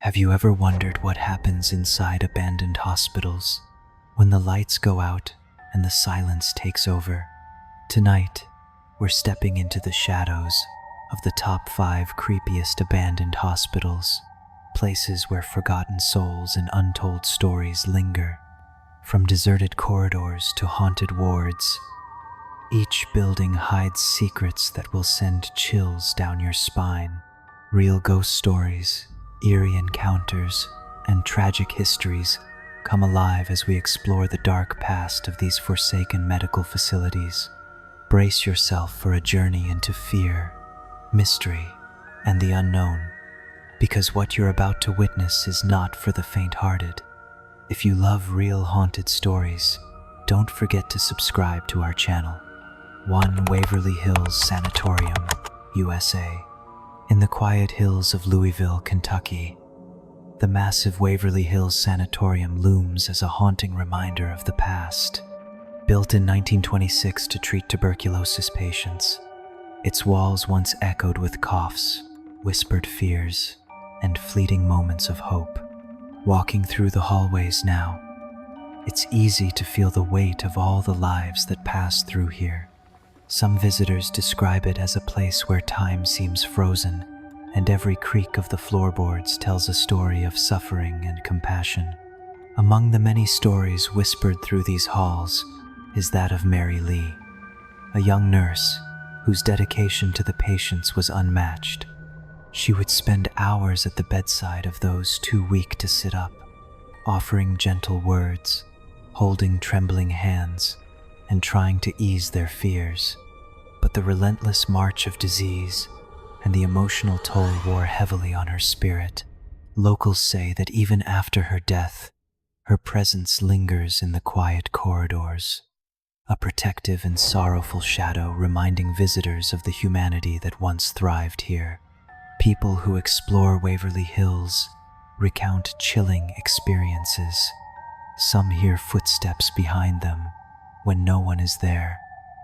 Have you ever wondered what happens inside abandoned hospitals when the lights go out and the silence takes over? Tonight, we're stepping into the shadows of the top 5 creepiest abandoned hospitals, places where forgotten souls and untold stories linger. From deserted corridors to haunted wards, each building hides secrets that will send chills down your spine. Real ghost stories, eerie encounters, and tragic histories come alive as we explore the dark past of these forsaken medical facilities. Brace yourself for a journey into fear, mystery, and the unknown, because what you're about to witness is not for the faint-hearted. If you love real haunted stories, don't forget to subscribe to our channel. 1 Waverly Hills Sanatorium, USA. In the quiet hills of Louisville, Kentucky, the massive Waverly Hills Sanatorium looms as a haunting reminder of the past. Built in 1926 to treat tuberculosis patients, its walls once echoed with coughs, whispered fears, and fleeting moments of hope. Walking through the hallways now, it's easy to feel the weight of all the lives that pass through here. Some visitors describe it as a place where time seems frozen, and every creak of the floorboards tells a story of suffering and compassion. Among the many stories whispered through these halls is that of Mary Lee, a young nurse whose dedication to the patients was unmatched. She would spend hours at the bedside of those too weak to sit up, offering gentle words, holding trembling hands, and trying to ease their fears. But the relentless march of disease and the emotional toll wore heavily on her spirit. Locals say that even after her death, her presence lingers in the quiet corridors, a protective and sorrowful shadow reminding visitors of the humanity that once thrived here. People who explore Waverly Hills recount chilling experiences. Some hear footsteps behind them when no one is there,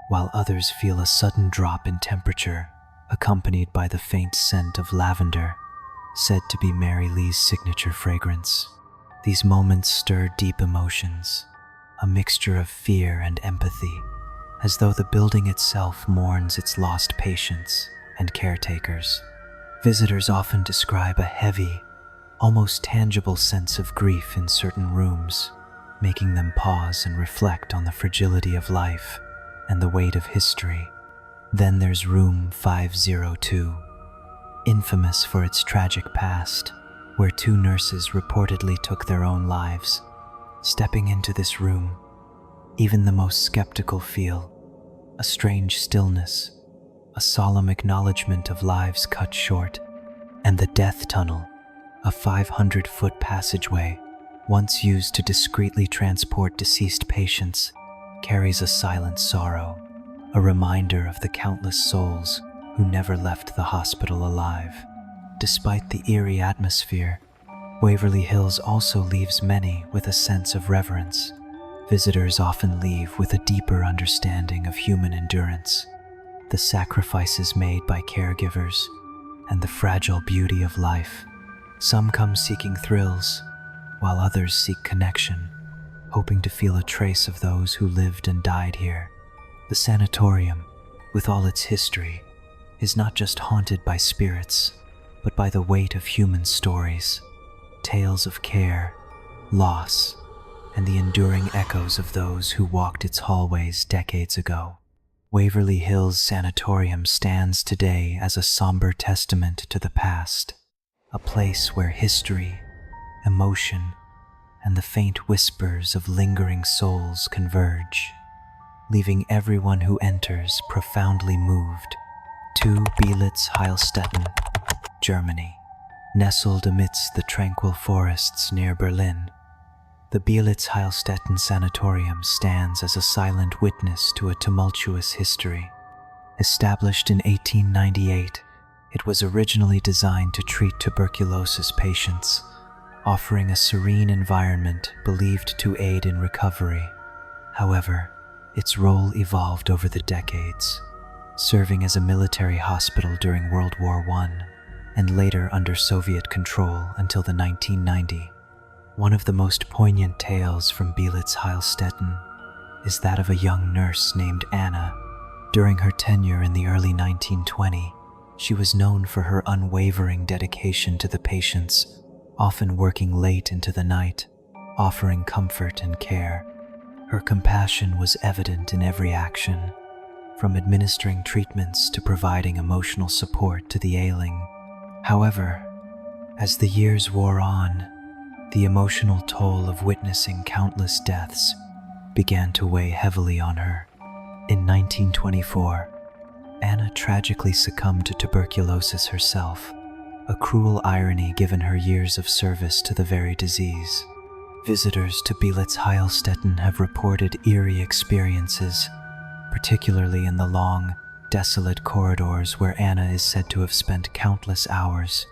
while others feel a sudden drop in temperature accompanied by the faint scent of lavender, said to be Mary Lee's signature fragrance. These moments stir deep emotions, a mixture of fear and empathy, as though the building itself mourns its lost patients and caretakers. Visitors often describe a heavy, almost tangible sense of grief in certain rooms, making them pause and reflect on the fragility of life and the weight of history. Then there's room 502, infamous for its tragic past, where 2 nurses reportedly took their own lives. Stepping into this room, even the most skeptical feel a strange stillness, a solemn acknowledgement of lives cut short. And the death tunnel, a 500-foot passageway once used to discreetly transport deceased patients, carries a silent sorrow, a reminder of the countless souls who never left the hospital alive. Despite the eerie atmosphere, Waverly Hills also leaves many with a sense of reverence. Visitors often leave with a deeper understanding of human endurance, the sacrifices made by caregivers, and the fragile beauty of life. Some come seeking thrills, while others seek connection, hoping to feel a trace of those who lived and died here. The sanatorium, with all its history, is not just haunted by spirits, but by the weight of human stories, tales of care, loss, and the enduring echoes of those who walked its hallways decades ago. Waverly Hills Sanatorium stands today as a somber testament to the past, a place where history, emotion, and the faint whispers of lingering souls converge, leaving everyone who enters profoundly moved. 2 Belitz Heilstätten, Germany. Nestled amidst the tranquil forests near Berlin, the Belitz Heilstätten Sanatorium stands as a silent witness to a tumultuous history. Established in 1898, it was originally designed to treat tuberculosis patients, offering a serene environment believed to aid in recovery. However, its role evolved over the decades, serving as a military hospital during World War I and later under Soviet control until the 1990. One of the most poignant tales from Belitz Heilstätten is that of a young nurse named Anna. During her tenure in the early 1920s, she was known for her unwavering dedication to the patients, often working late into the night, offering comfort and care. Her compassion was evident in every action, from administering treatments to providing emotional support to the ailing. However, as the years wore on, the emotional toll of witnessing countless deaths began to weigh heavily on her. In 1924, Anna tragically succumbed to tuberculosis herself, a cruel irony given her years of service to the very disease. Visitors to Belitz Heilstätten have reported eerie experiences, particularly in the long, desolate corridors where Anna is said to have spent countless hours.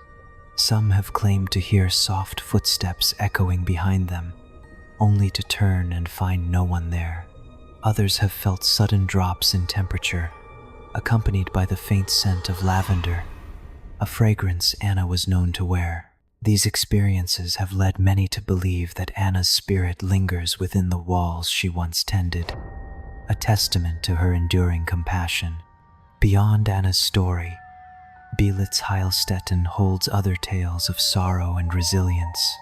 Some have claimed to hear soft footsteps echoing behind them, only to turn and find no one there. Others have felt sudden drops in temperature, accompanied by the faint scent of lavender, a fragrance Anna was known to wear. These experiences have led many to believe that Anna's spirit lingers within the walls she once tended, a testament to her enduring compassion. Beyond Anna's story, Belitz Heilstätten holds other tales of sorrow and resilience.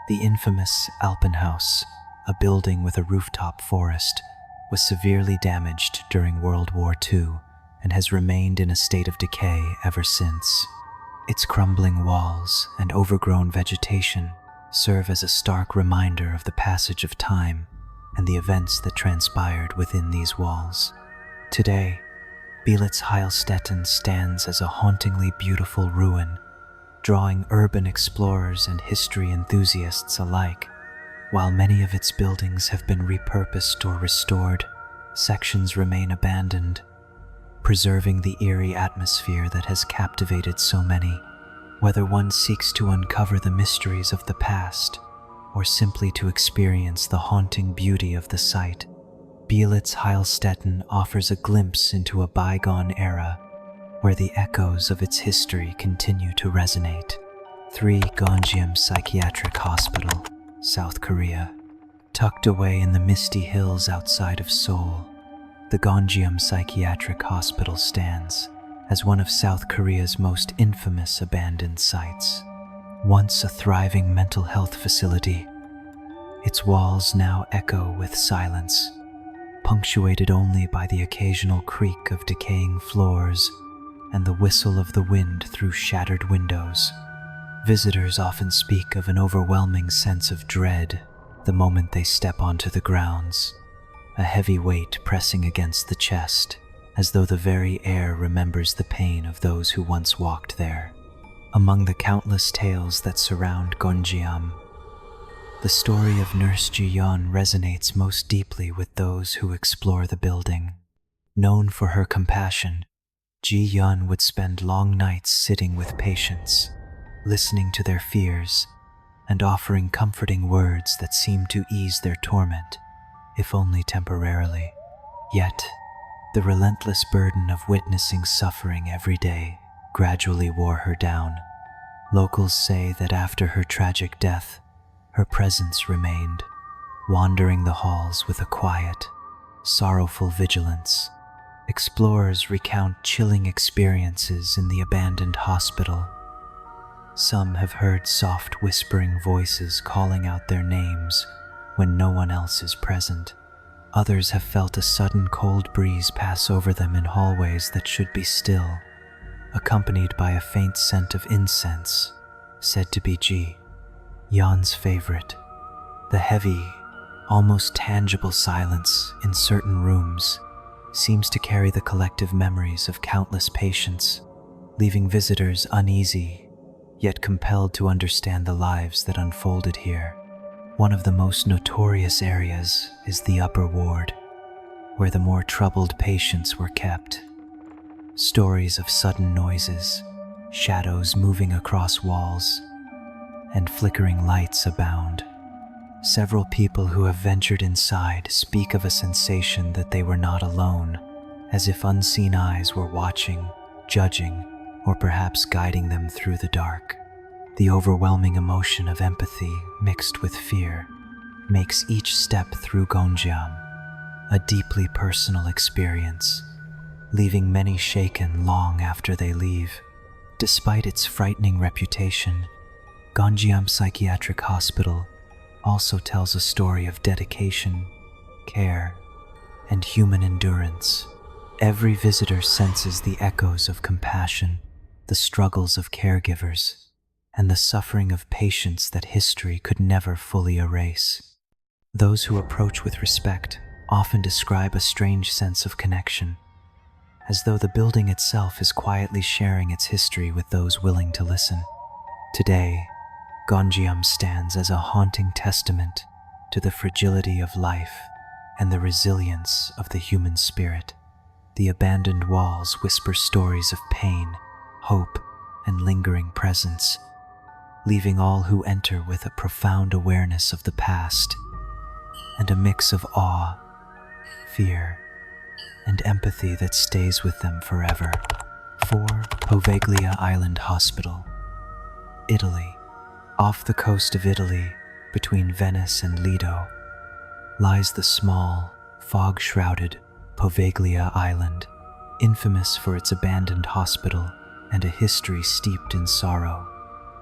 The infamous Alpenhaus, a building with a rooftop forest, was severely damaged during World War II and has remained in a state of decay ever since. Its crumbling walls and overgrown vegetation serve as a stark reminder of the passage of time and the events that transpired within these walls. Today, Belitz Heilstätten stands as a hauntingly beautiful ruin, drawing urban explorers and history enthusiasts alike. While many of its buildings have been repurposed or restored, sections remain abandoned, preserving the eerie atmosphere that has captivated so many. Whether one seeks to uncover the mysteries of the past or simply to experience the haunting beauty of the site, Belitz Heilstätten offers a glimpse into a bygone era where the echoes of its history continue to resonate. 3 Gonjeom Psychiatric Hospital, South Korea. Tucked away in the misty hills outside of Seoul, the Gonjeom Psychiatric Hospital stands as one of South Korea's most infamous abandoned sites. Once a thriving mental health facility, its walls now echo with silence, punctuated only by the occasional creak of decaying floors and the whistle of the wind through shattered windows. Visitors often speak of an overwhelming sense of dread the moment they step onto the grounds, a heavy weight pressing against the chest, as though the very air remembers the pain of those who once walked there. Among the countless tales that surround Gonjeom, the story of Nurse Ji-yeon resonates most deeply with those who explore the building. Known for her compassion, Ji-yeon would spend long nights sitting with patients, listening to their fears and offering comforting words that seemed to ease their torment, if only temporarily. Yet, the relentless burden of witnessing suffering every day gradually wore her down. Locals say that after her tragic death, her presence remained, wandering the halls with a quiet, sorrowful vigilance. Explorers recount chilling experiences in the abandoned hospital. Some have heard soft whispering voices calling out their names when no one else is present. Others have felt a sudden cold breeze pass over them in hallways that should be still, accompanied by a faint scent of incense, said to be Ji-yeon's favorite. The heavy, almost tangible silence in certain rooms seems to carry the collective memories of countless patients, leaving visitors uneasy, yet compelled to understand the lives that unfolded here. One of the most notorious areas is the upper ward, where the more troubled patients were kept. Stories of sudden noises, shadows moving across walls, and flickering lights abound. Several people who have ventured inside speak of a sensation that they were not alone, as if unseen eyes were watching, judging, or perhaps guiding them through the dark. The overwhelming emotion of empathy mixed with fear makes each step through Gonjiam a deeply personal experience, leaving many shaken long after they leave. Despite its frightening reputation, Gonjiam Psychiatric Hospital also tells a story of dedication, care, and human endurance. Every visitor senses the echoes of compassion, the struggles of caregivers, and the suffering of patients that history could never fully erase. Those who approach with respect often describe a strange sense of connection, as though the building itself is quietly sharing its history with those willing to listen. Today, Gonjiam stands as a haunting testament to the fragility of life and the resilience of the human spirit. The abandoned walls whisper stories of pain, hope, and lingering presence, leaving all who enter with a profound awareness of the past and a mix of awe, fear, and empathy that stays with them forever. 4. Poveglia Island Hospital, Italy. Off the coast of Italy, between Venice and Lido, lies the small, fog-shrouded Poveglia Island, infamous for its abandoned hospital and a history steeped in sorrow.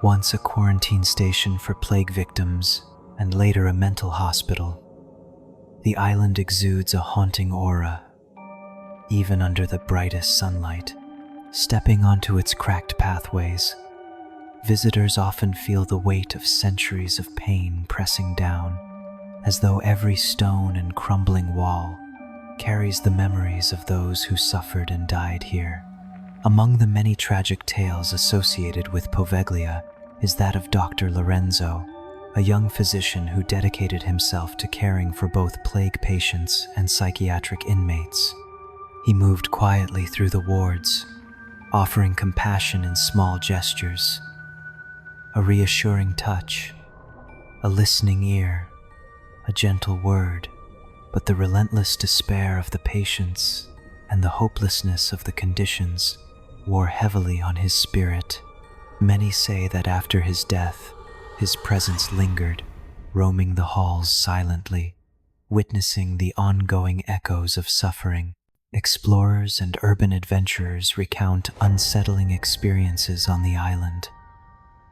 Once a quarantine station for plague victims and later a mental hospital, the island exudes a haunting aura, even under the brightest sunlight. Stepping onto its cracked pathways, visitors often feel the weight of centuries of pain pressing down, as though every stone and crumbling wall carries the memories of those who suffered and died here. Among the many tragic tales associated with Poveglia is that of Dr. Lorenzo, a young physician who dedicated himself to caring for both plague patients and psychiatric inmates. He moved quietly through the wards, offering compassion in small gestures, a reassuring touch, a listening ear, a gentle word. But the relentless despair of the patients and the hopelessness of the conditions wore heavily on his spirit. Many say that after his death, his presence lingered, roaming the halls silently, witnessing the ongoing echoes of suffering. Explorers and urban adventurers recount unsettling experiences on the island.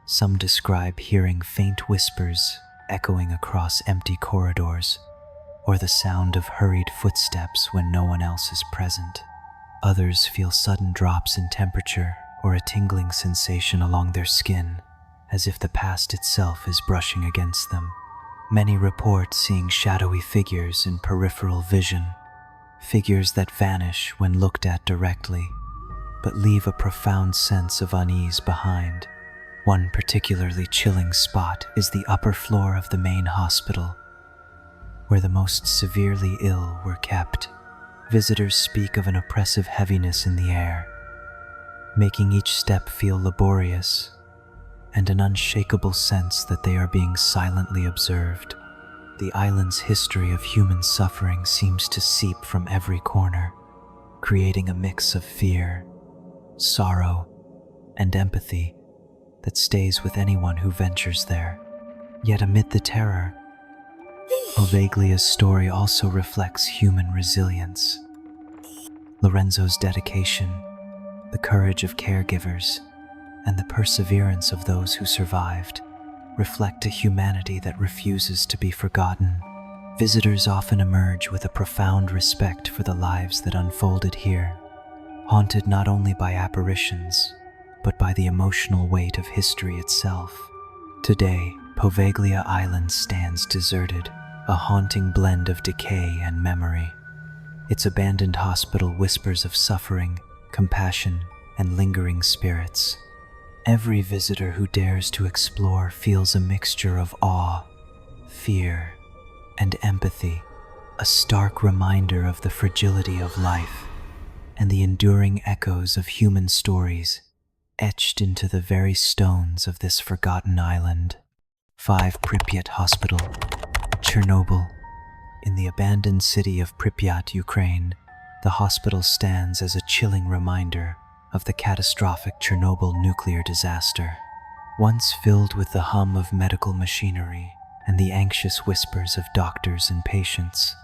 Some describe hearing faint whispers echoing across empty corridors, or the sound of hurried footsteps when no one else is present. Others feel sudden drops in temperature or a tingling sensation along their skin, as if the past itself is brushing against them. Many report seeing shadowy figures in peripheral vision, figures that vanish when looked at directly, but leave a profound sense of unease behind. One particularly chilling spot is the upper floor of the main hospital, where the most severely ill were kept. Visitors speak of an oppressive heaviness in the air, making each step feel laborious, and an unshakable sense that they are being silently observed. The island's history of human suffering seems to seep from every corner, creating a mix of fear, sorrow, and empathy that stays with anyone who ventures there. Yet amid the terror, Poveglia's story also reflects human resilience. Lorenzo's dedication, the courage of caregivers, and the perseverance of those who survived reflect a humanity that refuses to be forgotten. Visitors often emerge with a profound respect for the lives that unfolded here, haunted not only by apparitions, but by the emotional weight of history itself. Today, Poveglia Island stands deserted, a haunting blend of decay and memory. Its abandoned hospital whispers of suffering, compassion, and lingering spirits. Every visitor who dares to explore feels a mixture of awe, fear, and empathy, a stark reminder of the fragility of life and the enduring echoes of human stories etched into the very stones of this forgotten island. 5. Pripyat Hospital, Chernobyl. In the abandoned city of Pripyat, Ukraine, the hospital stands as a chilling reminder of the catastrophic Chernobyl nuclear disaster. Once filled with the hum of medical machinery and the anxious whispers of doctors and patients,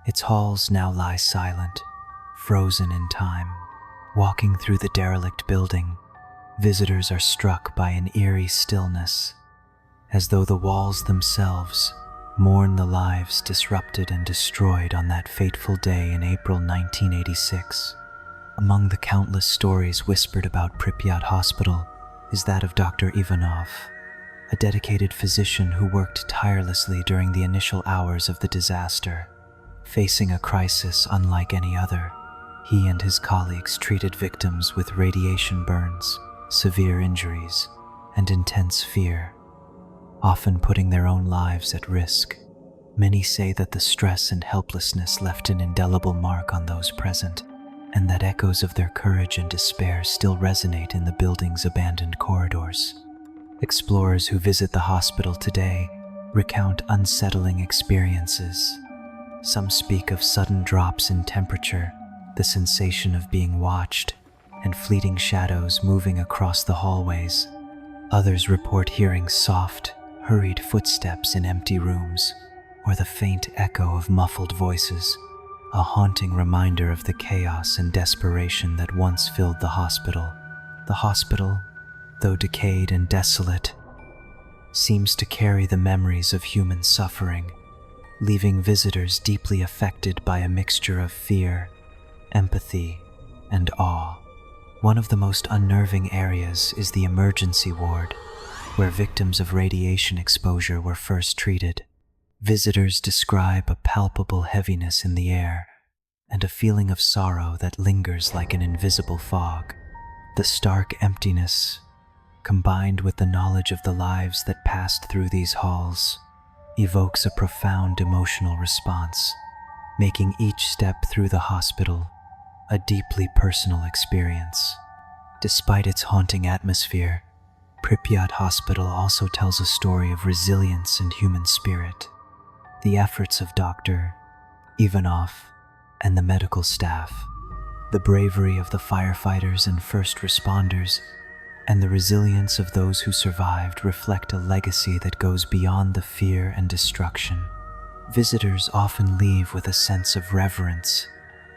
its halls now lie silent, frozen in time. Walking through the derelict building, visitors are struck by an eerie stillness, as though the walls themselves mourn the lives disrupted and destroyed on that fateful day in April 1986. Among the countless stories whispered about Pripyat Hospital is that of Dr. Ivanov, a dedicated physician who worked tirelessly during the initial hours of the disaster. Facing a crisis unlike any other, he and his colleagues treated victims with radiation burns, severe injuries, and intense fear, often putting their own lives at risk. Many say that the stress and helplessness left an indelible mark on those present, and that echoes of their courage and despair still resonate in the building's abandoned corridors. Explorers who visit the hospital today recount unsettling experiences. Some speak of sudden drops in temperature, the sensation of being watched, and fleeting shadows moving across the hallways. Others report hearing soft, hurried footsteps in empty rooms, or the faint echo of muffled voices, a haunting reminder of the chaos and desperation that once filled the hospital. The hospital, though decayed and desolate, seems to carry the memories of human suffering, leaving visitors deeply affected by a mixture of fear, empathy, and awe. One of the most unnerving areas is the emergency ward, where victims of radiation exposure were first treated. Visitors describe a palpable heaviness in the air and a feeling of sorrow that lingers like an invisible fog. The stark emptiness, combined with the knowledge of the lives that passed through these halls, evokes a profound emotional response, making each step through the hospital a deeply personal experience. Despite its haunting atmosphere, Pripyat Hospital also tells a story of resilience and human spirit. The efforts of Dr. Ivanov and the medical staff, the bravery of the firefighters and first responders, and the resilience of those who survived reflect a legacy that goes beyond the fear and destruction. Visitors often leave with a sense of reverence,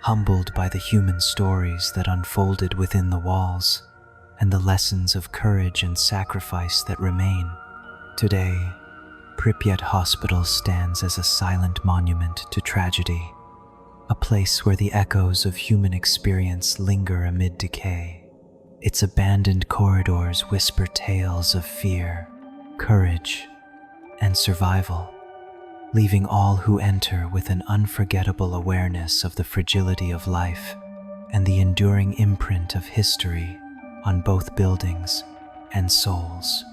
humbled by the human stories that unfolded within the walls and the lessons of courage and sacrifice that remain. Today, Pripyat Hospital stands as a silent monument to tragedy, a place where the echoes of human experience linger amid decay. Its abandoned corridors whisper tales of fear, courage, and survival, leaving all who enter with an unforgettable awareness of the fragility of life and the enduring imprint of history on both buildings and souls.